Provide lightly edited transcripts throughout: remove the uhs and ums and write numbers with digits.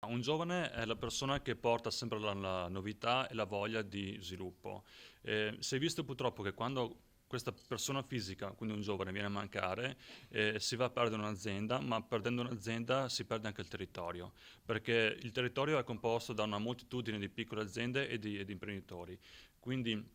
Un giovane è la persona che porta sempre la novità e la voglia di sviluppo. Si è visto purtroppo che quando questa persona fisica, quindi un giovane, viene a mancare, si va a perdere un'azienda, ma perdendo un'azienda si perde anche il territorio, perché il territorio è composto da una moltitudine di piccole aziende e di imprenditori. Quindi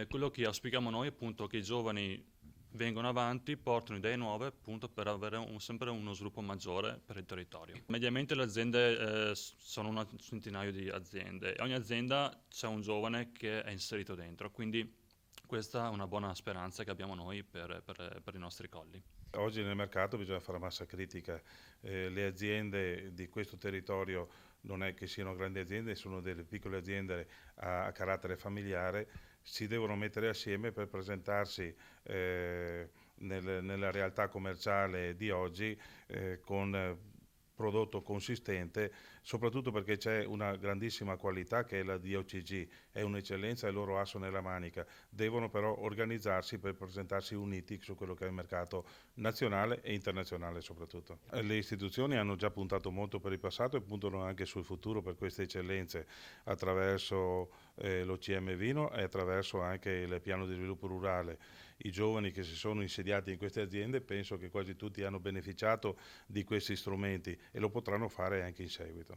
quello che auspichiamo noi è appunto che i giovani vengono avanti, portano idee nuove appunto per avere sempre uno sviluppo maggiore per il territorio. Mediamente le aziende sono un centinaio di aziende e ogni azienda c'è un giovane che è inserito dentro, quindi questa è una buona speranza che abbiamo noi per i nostri colli. Oggi nel mercato bisogna fare massa critica. Le aziende di questo territorio non è che siano grandi aziende, sono delle piccole aziende a carattere familiare, si devono mettere assieme per presentarsi nella realtà commerciale di oggi con prodotto consistente, soprattutto perché c'è una grandissima qualità che è la DOCG, è un'eccellenza e loro asso nella manica. Devono però organizzarsi per presentarsi uniti su quello che è il mercato nazionale e internazionale soprattutto. Le istituzioni hanno già puntato molto per il passato e puntano anche sul futuro per queste eccellenze attraverso l'OCM Vino e attraverso anche il piano di sviluppo rurale. I giovani che si sono insediati in queste aziende penso che quasi tutti hanno beneficiato di questi strumenti e lo potranno fare anche in seguito.